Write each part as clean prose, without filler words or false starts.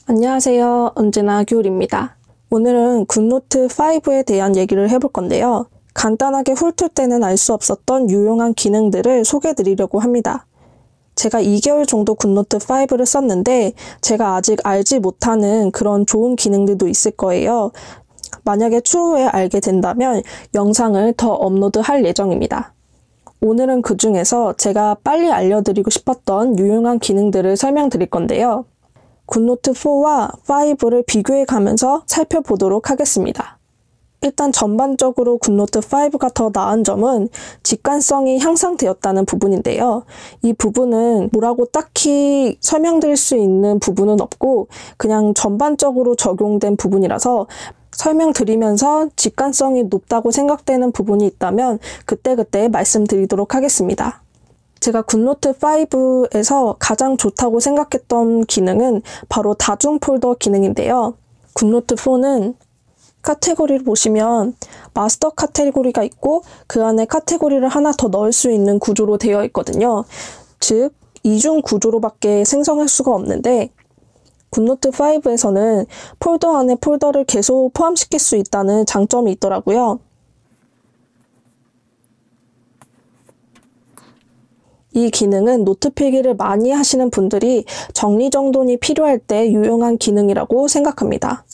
안녕하세요. 언제나 귤입니다. 오늘은 굿노트 5에 대한 얘기를 해볼 건데요. 간단하게 훑을 때는 알 수 없었던 유용한 기능들을 소개해드리려고 합니다. 제가 2개월 정도 굿노트 5를 썼는데 제가 아직 알지 못하는 그런 좋은 기능들도 있을 거예요. 만약에 추후에 알게 된다면 영상을 더 업로드할 예정입니다. 오늘은 그 중에서 제가 빨리 알려드리고 싶었던 유용한 기능들을 설명드릴 건데요. 굿노트 4와 5를 비교해 가면서 살펴보도록 하겠습니다. 일단 전반적으로 굿노트 5가 더 나은 점은 직관성이 향상되었다는 부분인데요. 이 부분은 뭐라고 딱히 설명드릴 수 있는 부분은 없고 그냥 전반적으로 적용된 부분이라서 설명드리면서 직관성이 높다고 생각되는 부분이 있다면 그때그때 말씀드리도록 하겠습니다. 제가 굿노트 5에서 가장 좋다고 생각했던 기능은 바로 다중 폴더 기능인데요. 굿노트 4는 카테고리를 보시면 마스터 카테고리가 있고 그 안에 카테고리를 하나 더 넣을 수 있는 구조로 되어 있거든요. 즉, 이중 구조로밖에 생성할 수가 없는데 굿노트 5에서는 폴더 안에 폴더를 계속 포함시킬 수 있다는 장점이 있더라고요. 이 기능은 노트 필기를 많이 하시는 분들이 정리정돈이 필요할 때 유용한 기능이라고 생각합니다.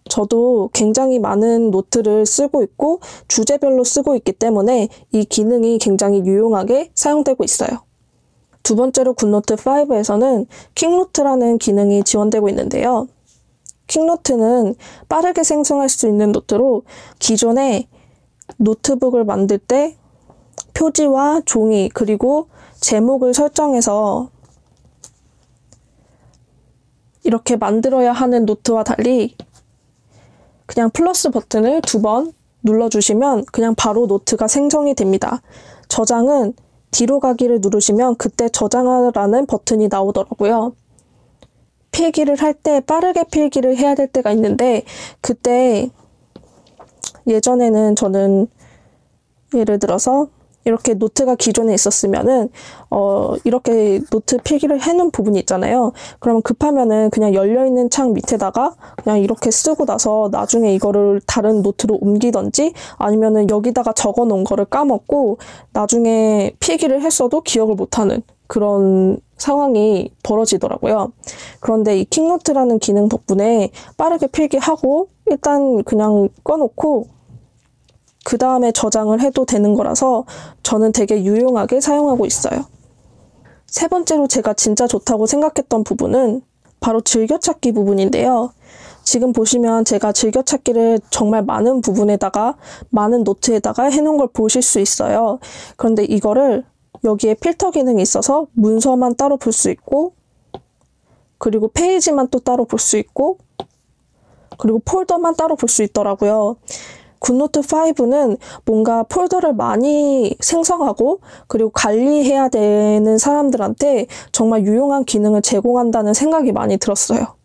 저도 굉장히 많은 노트를 쓰고 있고 주제별로 쓰고 있기 때문에 이 기능이 굉장히 유용하게 사용되고 있어요. 두 번째로 굿노트 5에서는 퀵노트라는 기능이 지원되고 있는데요. 퀵노트는 빠르게 생성할 수 있는 노트로 기존에 노트북을 만들 때 표지와 종이 그리고 제목을 설정해서 이렇게 만들어야 하는 노트와 달리 그냥 플러스 버튼을 2번 눌러주시면 그냥 바로 노트가 생성이 됩니다. 저장은 뒤로 가기를 누르시면 그때 저장하라는 버튼이 나오더라고요. 필기를 할 때 빠르게 필기를 해야 될 때가 있는데 그때 예전에는 저는 예를 들어서 이렇게 노트가 기존에 있었으면은 이렇게 노트 필기를 해놓은 부분이 있잖아요. 그러면 급하면은 그냥 열려있는 창 밑에다가 그냥 이렇게 쓰고 나서 나중에 이거를 다른 노트로 옮기던지 아니면은 여기다가 적어 놓은 거를 까먹고 나중에 필기를 했어도 기억을 못하는 그런 상황이 벌어지더라고요. 그런데 이 퀵노트라는 기능 덕분에 빠르게 필기하고 일단 그냥 꺼놓고 그 다음에 저장을 해도 되는 거라서 저는 되게 유용하게 사용하고 있어요. 세 번째로 제가 진짜 좋다고 생각했던 부분은 바로 즐겨찾기 부분인데요. 지금 보시면 제가 즐겨찾기를 정말 많은 부분에다가 많은 노트에다가 해놓은 걸 보실 수 있어요. 그런데 이거를 여기에 필터 기능이 있어서 문서만 따로 볼 수 있고 그리고 페이지만 또 따로 볼 수 있고 그리고 폴더만 따로 볼 수 있더라고요. 굿노트 5는 뭔가 폴더를 많이 생성하고 그리고 관리해야 되는 사람들한테 정말 유용한 기능을 제공한다는 생각이 많이 들었어요.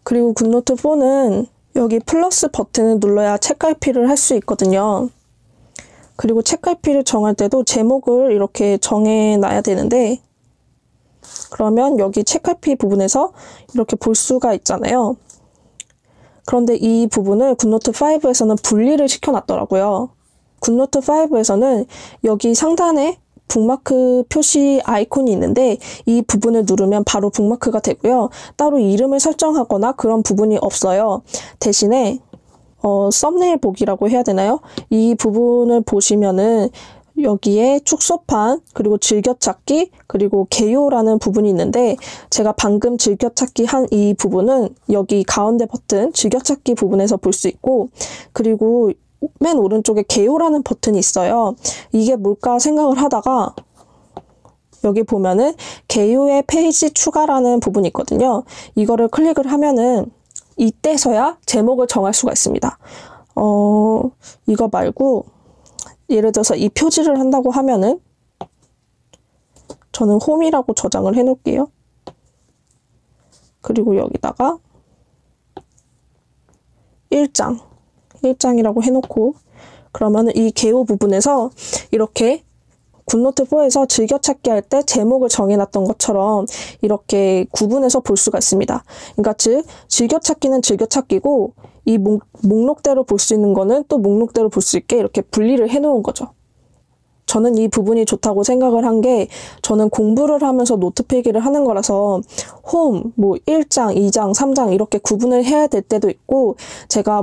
그리고 굿노트 4는 여기 플러스 버튼을 눌러야 책갈피를 할 수 있거든요. 그리고 책갈피를 정할 때도 제목을 이렇게 정해놔야 되는데 그러면 여기 책갈피 부분에서 이렇게 볼 수가 있잖아요. 그런데 이 부분을 굿노트 5에서는 분리를 시켜놨더라고요. 굿노트 5에서는 여기 상단에 북마크 표시 아이콘이 있는데 이 부분을 누르면 바로 북마크가 되고요. 따로 이름을 설정하거나 그런 부분이 없어요. 대신에 썸네일 보기라고 해야 되나요? 이 부분을 보시면은 여기에 축소판, 그리고 즐겨찾기, 그리고 개요라는 부분이 있는데 제가 방금 즐겨찾기 한 이 부분은 여기 가운데 버튼 즐겨찾기 부분에서 볼 수 있고 그리고 맨 오른쪽에 개요라는 버튼이 있어요. 이게 뭘까 생각을 하다가 여기 보면은 개요의 페이지 추가라는 부분이 있거든요. 이거를 클릭을 하면은 이때서야 제목을 정할 수가 있습니다. 이거 말고 예를 들어서 이 표지를 한다고 하면은 저는 홈이라고 저장을 해 놓을게요. 그리고 여기다가 1장이라고 해놓고 그러면은 이 개요 부분에서 이렇게 굿노트 4에서 즐겨찾기 할 때 제목을 정해놨던 것처럼 이렇게 구분해서 볼 수가 있습니다. 그러니까 즉 즐겨찾기는 즐겨찾기고 이 목록대로 볼 수 있는 거는 또 목록대로 볼 수 있게 이렇게 분리를 해놓은 거죠. 저는 이 부분이 좋다고 생각을 한 게 저는 공부를 하면서 노트 필기를 하는 거라서 홈, 1장, 2장, 3장 이렇게 구분을 해야 될 때도 있고 제가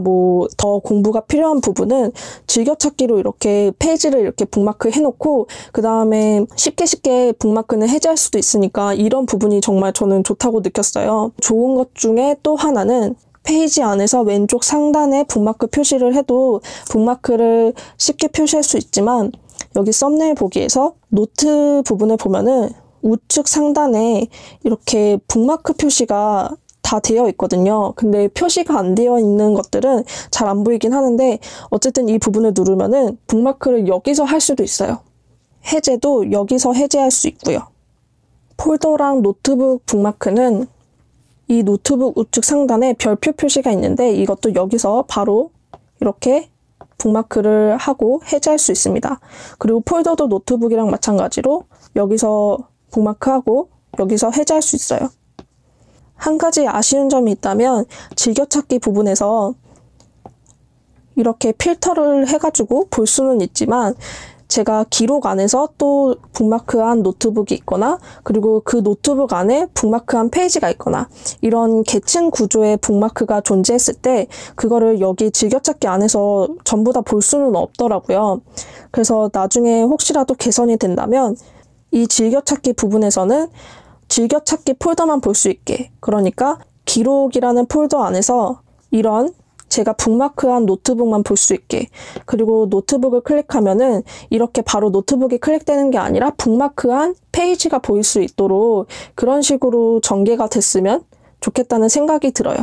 더 공부가 필요한 부분은 즐겨찾기로 이렇게 페이지를 이렇게 북마크 해놓고 그 다음에 쉽게 북마크는 해제할 수도 있으니까 이런 부분이 정말 저는 좋다고 느꼈어요. 좋은 것 중에 또 하나는 페이지 안에서 왼쪽 상단에 북마크 표시를 해도 북마크를 쉽게 표시할 수 있지만 여기 썸네일 보기에서 노트 부분을 보면은 우측 상단에 이렇게 북마크 표시가 다 되어 있거든요. 근데 표시가 안 되어 있는 것들은 잘 안 보이긴 하는데 어쨌든 이 부분을 누르면은 북마크를 여기서 할 수도 있어요. 해제도 여기서 해제할 수 있고요. 폴더랑 노트북 북마크는 이 노트북 우측 상단에 별표 표시가 있는데 이것도 여기서 바로 이렇게 북마크를 하고 해제할 수 있습니다. 그리고 폴더도 노트북이랑 마찬가지로 여기서 북마크하고 여기서 해제할 수 있어요. 한 가지 아쉬운 점이 있다면 즐겨찾기 부분에서 이렇게 필터를 해가지고 볼 수는 있지만 제가 기록 안에서 또 북마크한 노트북이 있거나 그리고 그 노트북 안에 북마크한 페이지가 있거나 이런 계층 구조의 북마크가 존재했을 때 그거를 여기 즐겨찾기 안에서 전부 다 볼 수는 없더라고요. 그래서 나중에 혹시라도 개선이 된다면 이 즐겨찾기 부분에서는 즐겨찾기 폴더만 볼 수 있게, 그러니까 기록이라는 폴더 안에서 이런 제가 북마크한 노트북만 볼 수 있게, 그리고 노트북을 클릭하면은 이렇게 바로 노트북이 클릭되는 게 아니라 북마크한 페이지가 보일 수 있도록 그런 식으로 전개가 됐으면 좋겠다는 생각이 들어요.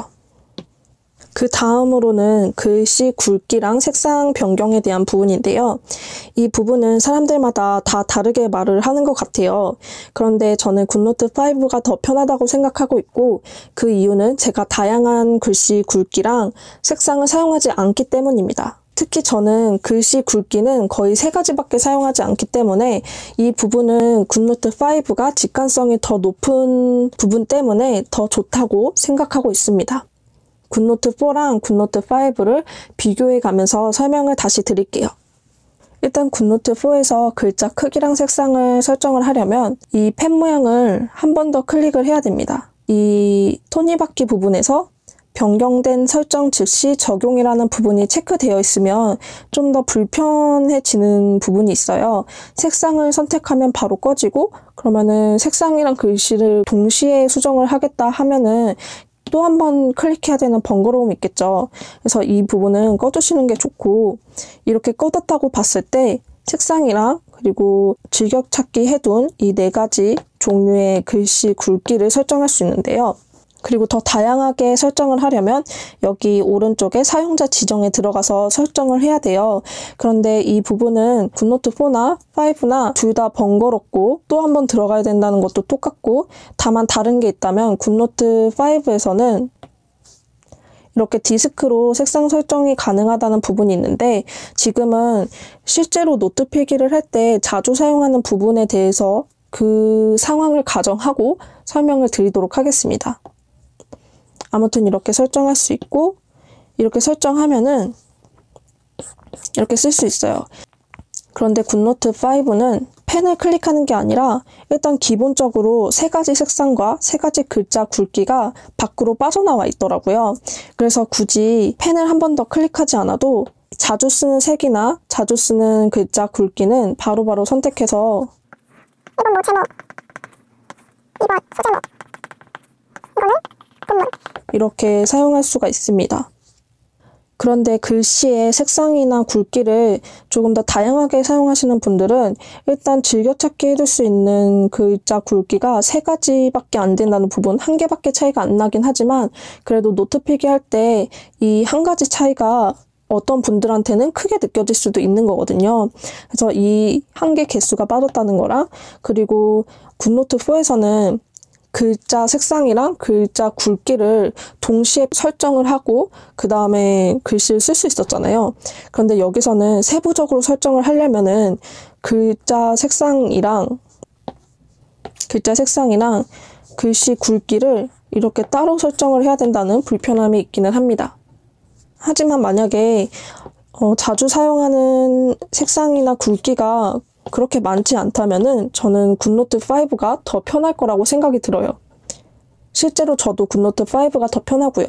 그 다음으로는 글씨 굵기랑 색상 변경에 대한 부분인데요. 이 부분은 사람들마다 다 다르게 말을 하는 것 같아요. 그런데 저는 굿노트 5가 더 편하다고 생각하고 있고 그 이유는 제가 다양한 글씨 굵기랑 색상을 사용하지 않기 때문입니다. 특히 저는 글씨 굵기는 거의 3가지밖에 사용하지 않기 때문에 이 부분은 굿노트 5가 직관성이 더 높은 부분 때문에 더 좋다고 생각하고 있습니다. 굿노트 4랑 굿노트 5를 비교해 가면서 설명을 다시 드릴게요. 일단 굿노트 4에서 글자 크기랑 색상을 설정을 하려면 이 펜 모양을 한 번 더 클릭을 해야 됩니다. 이 톱니바퀴 부분에서 변경된 설정 즉시 적용이라는 부분이 체크되어 있으면 좀 더 불편해지는 부분이 있어요. 색상을 선택하면 바로 꺼지고 그러면은 색상이랑 글씨를 동시에 수정을 하겠다 하면은 또 한 번 클릭해야 되는 번거로움이 있겠죠. 그래서 이 부분은 꺼두시는 게 좋고 이렇게 꺼뒀다고 봤을 때 색상이랑 그리고 즐겨찾기 해둔 이 4가지 종류의 글씨 굵기를 설정할 수 있는데요. 그리고 더 다양하게 설정을 하려면 여기 오른쪽에 사용자 지정에 들어가서 설정을 해야 돼요. 그런데 이 부분은 굿노트 4나 5나 둘 다 번거롭고 또 한 번 들어가야 된다는 것도 똑같고 다만 다른 게 있다면 굿노트 5에서는 이렇게 디스크로 색상 설정이 가능하다는 부분이 있는데 지금은 실제로 노트 필기를 할 때 자주 사용하는 부분에 대해서 그 상황을 가정하고 설명을 드리도록 하겠습니다. 아무튼 이렇게 설정할 수 있고 이렇게 설정하면은 이렇게 쓸 수 있어요. 그런데 굿노트 5는 펜을 클릭하는 게 아니라 일단 기본적으로 3가지 색상과 3가지 글자 굵기가 밖으로 빠져나와 있더라고요. 그래서 굳이 펜을 한 번 더 클릭하지 않아도 자주 쓰는 색이나 자주 쓰는 글자 굵기는 바로바로 선택해서 1번 제목, 2번 소제목, 이거는 본문. 이렇게 사용할 수가 있습니다. 그런데 글씨의 색상이나 굵기를 조금 더 다양하게 사용하시는 분들은 일단 즐겨찾기 해둘 수 있는 글자 굵기가 3가지밖에 안 된다는 부분, 1개밖에 차이가 안 나긴 하지만 그래도 노트 필기할 때 이 1가지 차이가 어떤 분들한테는 크게 느껴질 수도 있는 거거든요. 그래서 이 1개 개수가 빠졌다는 거랑 그리고 굿노트 4에서는 글자 색상이랑 글자 굵기를 동시에 설정을 하고 그 다음에 글씨를 쓸 수 있었잖아요. 그런데 여기서는 세부적으로 설정을 하려면은 글자 색상이랑 글씨 굵기를 이렇게 따로 설정을 해야 된다는 불편함이 있기는 합니다. 하지만 만약에 자주 사용하는 색상이나 굵기가 그렇게 많지 않다면은 저는 굿노트 5가 더 편할 거라고 생각이 들어요. 실제로 저도 굿노트 5가 더 편하고요.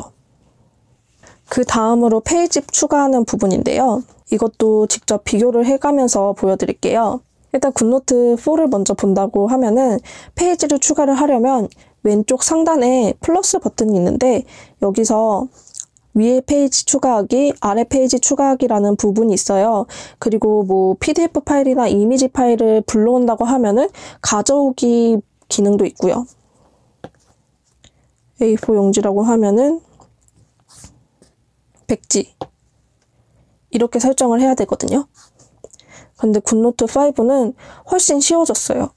그 다음으로 페이지 추가하는 부분인데요. 이것도 직접 비교를 해가면서 보여드릴게요. 일단 굿노트 4를 먼저 본다고 하면은 페이지를 추가를 하려면 왼쪽 상단에 플러스 버튼이 있는데 여기서 위에 페이지 추가하기, 아래 페이지 추가하기라는 부분이 있어요. 그리고 뭐 PDF 파일이나 이미지 파일을 불러온다고 하면은 가져오기 기능도 있고요. A4 용지라고 하면은 백지 이렇게 설정을 해야 되거든요. 근데 굿노트 5는 훨씬 쉬워졌어요.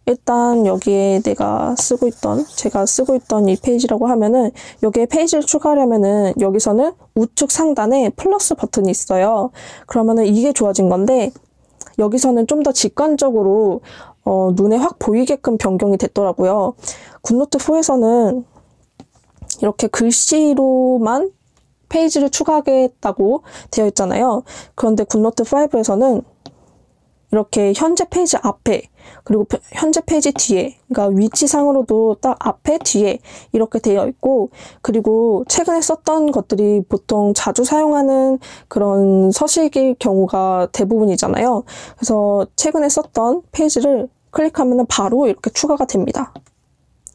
일단 여기에 제가 쓰고 있던 이 페이지라고 하면은 여기에 페이지를 추가하려면은 여기서는 우측 상단에 플러스 버튼이 있어요. 그러면은 이게 좋아진 건데 여기서는 좀 더 직관적으로 눈에 확 보이게끔 변경이 됐더라고요. 굿노트 4에서는 이렇게 글씨로만 페이지를 추가하겠다고 되어 있잖아요. 그런데 굿노트 5에서는 이렇게 현재 페이지 앞에 그리고 현재 페이지 뒤에, 그러니까 위치상으로도 딱 앞에 뒤에 이렇게 되어 있고, 그리고 최근에 썼던 것들이 보통 자주 사용하는 그런 서식일 경우가 대부분이잖아요. 그래서 최근에 썼던 페이지를 클릭하면 바로 이렇게 추가가 됩니다.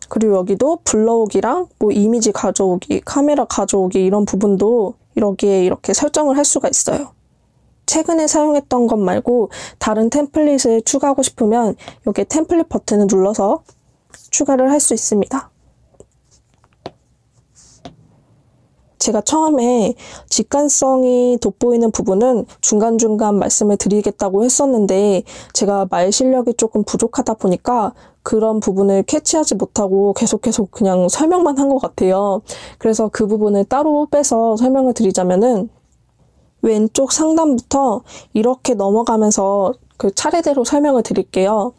그리고 여기도 불러오기랑 뭐 이미지 가져오기, 카메라 가져오기 이런 부분도 여기에 이렇게 설정을 할 수가 있어요. 최근에 사용했던 것 말고 다른 템플릿을 추가하고 싶으면 여기 템플릿 버튼을 눌러서 추가를 할 수 있습니다. 제가 처음에 직관성이 돋보이는 부분은 중간중간 말씀을 드리겠다고 했었는데 제가 말 실력이 조금 부족하다 보니까 그런 부분을 캐치하지 못하고 계속 그냥 설명만 한 것 같아요. 그래서 그 부분을 따로 빼서 설명을 드리자면은 왼쪽 상단부터 이렇게 넘어가면서 그 차례대로 설명을 드릴게요.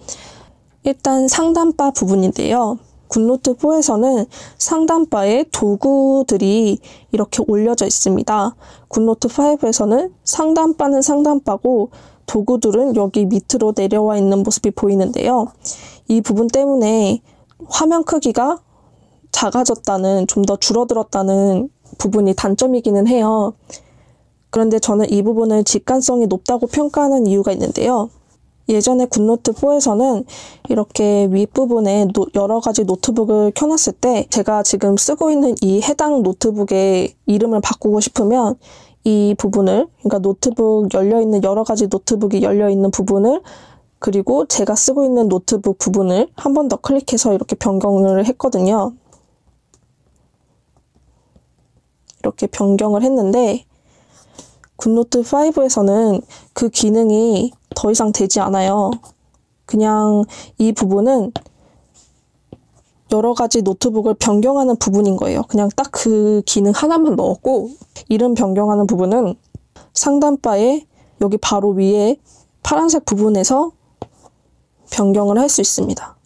일단 상단바 부분인데요. 굿노트 4에서는 상단바에 도구들이 이렇게 올려져 있습니다. 굿노트 5에서는 상단바는 상단바고 도구들은 여기 밑으로 내려와 있는 모습이 보이는데요. 이 부분 때문에 화면 크기가 작아졌다는, 좀 더 줄어들었다는 부분이 단점이기는 해요. 그런데 저는 이 부분을 직관성이 높다고 평가하는 이유가 있는데요. 예전에 굿노트 4에서는 이렇게 윗부분에 여러 가지 노트북을 켜놨을 때 제가 지금 쓰고 있는 이 해당 노트북의 이름을 바꾸고 싶으면 이 부분을, 그러니까 노트북 열려있는 여러 가지 노트북이 열려있는 부분을 그리고 제가 쓰고 있는 노트북 부분을 한 번 더 클릭해서 이렇게 변경을 했거든요. 이렇게 변경을 했는데 굿노트 5에서는 그 기능이 더 이상 되지 않아요. 그냥 이 부분은 여러 가지 노트북을 변경하는 부분인 거예요. 그냥 딱 그 기능 하나만 넣었고, 이름 변경하는 부분은 상단바에 여기 바로 위에 파란색 부분에서 변경을 할 수 있습니다.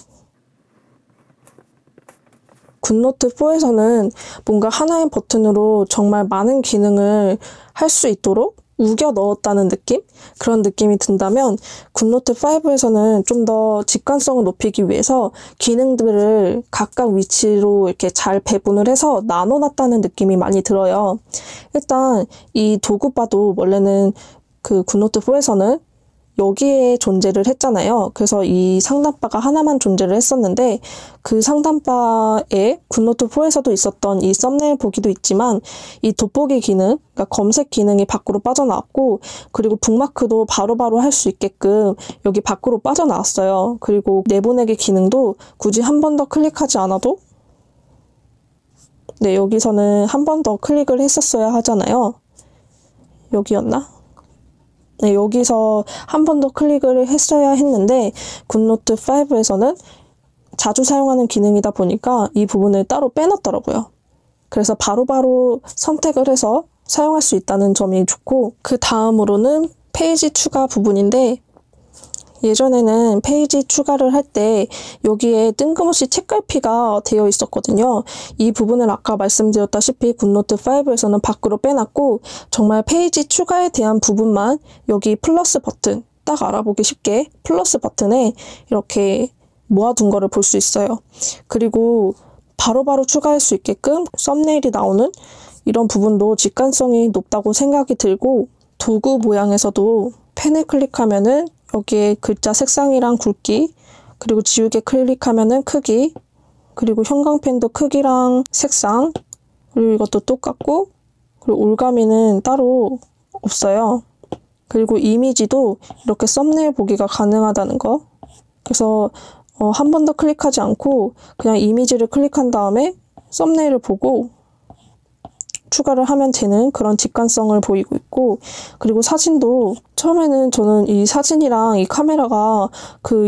굿노트 4에서는 뭔가 하나의 버튼으로 정말 많은 기능을 할 수 있도록 우겨 넣었다는 느낌? 그런 느낌이 든다면 굿노트 5에서는 좀 더 직관성을 높이기 위해서 기능들을 각각 위치로 이렇게 잘 배분을 해서 나눠놨다는 느낌이 많이 들어요. 일단 이 도구바도 원래는 그 굿노트 4에서는 여기에 존재를 했잖아요. 그래서 이 상단바가 하나만 존재를 했었는데 그 상단바에 굿노트 4에서도 있었던 이 썸네일 보기도 있지만 이 돋보기 기능, 그러니까 검색 기능이 밖으로 빠져나왔고, 그리고 북마크도 바로바로 할 수 있게끔 여기 밖으로 빠져나왔어요. 그리고 내보내기 기능도 굳이 한 번 더 클릭하지 않아도 여기서는 한 번 더 클릭을 했었어야 하잖아요. 여기였나? 여기서 한 번 더 클릭을 했어야 했는데 굿노트 5에서는 자주 사용하는 기능이다 보니까 이 부분을 따로 빼놨더라고요. 그래서 바로바로 선택을 해서 사용할 수 있다는 점이 좋고, 그 다음으로는 페이지 추가 부분인데 예전에는 페이지 추가를 할 때 여기에 뜬금없이 책갈피가 되어 있었거든요. 이 부분을 아까 말씀드렸다시피 굿노트 5에서는 밖으로 빼놨고 정말 페이지 추가에 대한 부분만 여기 플러스 버튼, 딱 알아보기 쉽게 플러스 버튼에 이렇게 모아둔 거를 볼 수 있어요. 그리고 바로바로 추가할 수 있게끔 썸네일이 나오는 이런 부분도 직관성이 높다고 생각이 들고, 도구 모양에서도 펜을 클릭하면은 여기에 글자 색상이랑 굵기, 그리고 지우개 클릭하면은 크기, 그리고 형광펜도 크기랑 색상, 그리고 이것도 똑같고, 그리고 올가미는 따로 없어요. 그리고 이미지도 이렇게 썸네일 보기가 가능하다는 거. 그래서 한 번 더 클릭하지 않고 그냥 이미지를 클릭한 다음에 썸네일을 보고 추가를 하면 되는 그런 직관성을 보이고 있고, 그리고 사진도 처음에는 저는 이 사진이랑 이 카메라가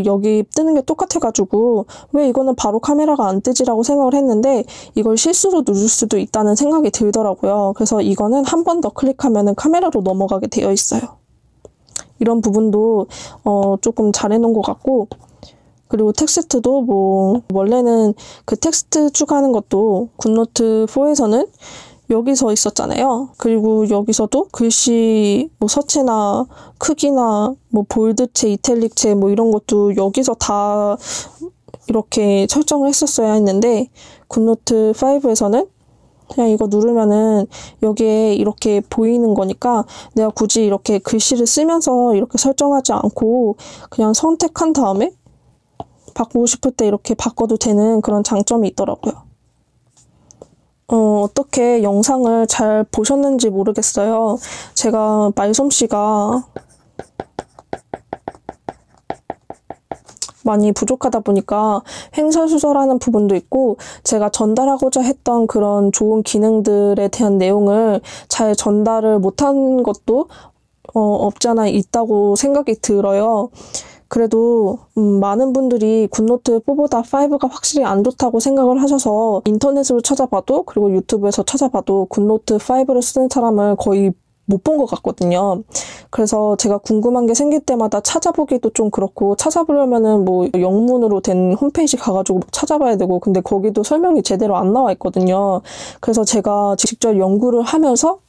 여기 뜨는 게 똑같아가지고 왜 이거는 바로 카메라가 안 뜨지라고 생각을 했는데 이걸 실수로 누를 수도 있다는 생각이 들더라고요. 그래서 이거는 한 번 더 클릭하면은 카메라로 넘어가게 되어 있어요. 이런 부분도 조금 잘 해놓은 것 같고, 그리고 텍스트도 뭐 원래는 그 텍스트 추가하는 것도 굿노트 4에서는 여기서 있었잖아요. 그리고 여기서도 글씨 뭐 서체나 크기나 뭐 볼드체, 이탈릭체 뭐 이런 것도 여기서 다 이렇게 설정을 했었어야 했는데 굿노트 5에서는 그냥 이거 누르면은 여기에 이렇게 보이는 거니까 내가 굳이 이렇게 글씨를 쓰면서 이렇게 설정하지 않고 그냥 선택한 다음에 바꾸고 싶을 때 이렇게 바꿔도 되는 그런 장점이 있더라고요. 어떻게 영상을 잘 보셨는지 모르겠어요. 제가 말솜씨가 많이 부족하다 보니까 횡설수설하는 부분도 있고, 제가 전달하고자 했던 그런 좋은 기능들에 대한 내용을 잘 전달을 못한 것도 없지 않아 있다고 생각이 들어요. 그래도 많은 분들이 굿노트 4보다 5가 확실히 안 좋다고 생각을 하셔서 인터넷으로 찾아봐도, 그리고 유튜브에서 찾아봐도 굿노트 5를 쓰는 사람을 거의 못 본 것 같거든요. 그래서 제가 궁금한 게 생길 때마다 찾아보기도 좀 그렇고, 찾아보려면은 뭐 영문으로 된 홈페이지 가가지고 찾아봐야 되고, 근데 거기도 설명이 제대로 안 나와 있거든요. 그래서 제가 직접 연구를 하면서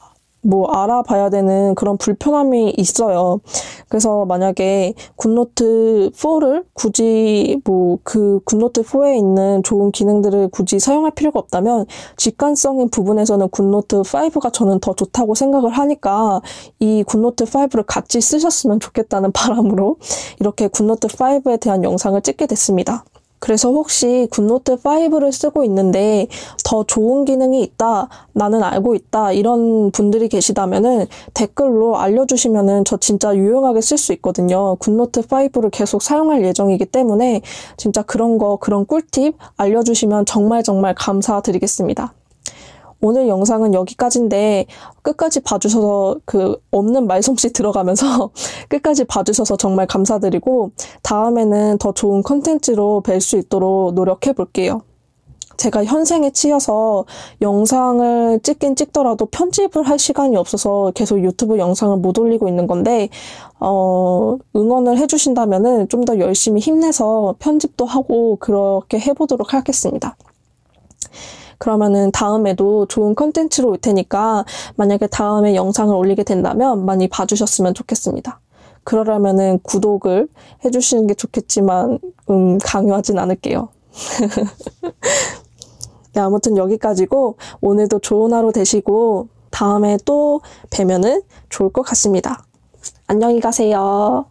뭐 알아봐야 되는 그런 불편함이 있어요. 그래서 만약에 굿노트 4를 굳이 그 굿노트 4에 있는 좋은 기능들을 굳이 사용할 필요가 없다면 직관성인 부분에서는 굿노트 5가 저는 더 좋다고 생각을 하니까 이 굿노트 5를 같이 쓰셨으면 좋겠다는 바람으로 이렇게 굿노트 5에 대한 영상을 찍게 됐습니다. 그래서 혹시 굿노트 5를 쓰고 있는데 더 좋은 기능이 있다, 나는 알고 있다, 이런 분들이 계시다면은 댓글로 알려주시면은 저 진짜 유용하게 쓸 수 있거든요. 굿노트 5를 계속 사용할 예정이기 때문에 진짜 그런 꿀팁 알려주시면 정말 감사드리겠습니다. 오늘 영상은 여기까지인데 끝까지 봐주셔서 없는 말솜씨 들어가면서 끝까지 봐주셔서 정말 감사드리고, 다음에는 더 좋은 컨텐츠로 뵐 수 있도록 노력해 볼게요. 제가 현생에 치여서 영상을 찍긴 찍더라도 편집을 할 시간이 없어서 계속 유튜브 영상을 못 올리고 있는 건데, 응원을 해주신다면은 좀 더 열심히 힘내서 편집도 하고 그렇게 해보도록 하겠습니다. 그러면은 다음에도 좋은 컨텐츠로 올 테니까 만약에 다음에 영상을 올리게 된다면 많이 봐주셨으면 좋겠습니다. 그러려면은 구독을 해주시는 게 좋겠지만 강요하진 않을게요. 네, 아무튼 여기까지고 오늘도 좋은 하루 되시고 다음에 또 뵈면은 좋을 것 같습니다. 안녕히 가세요.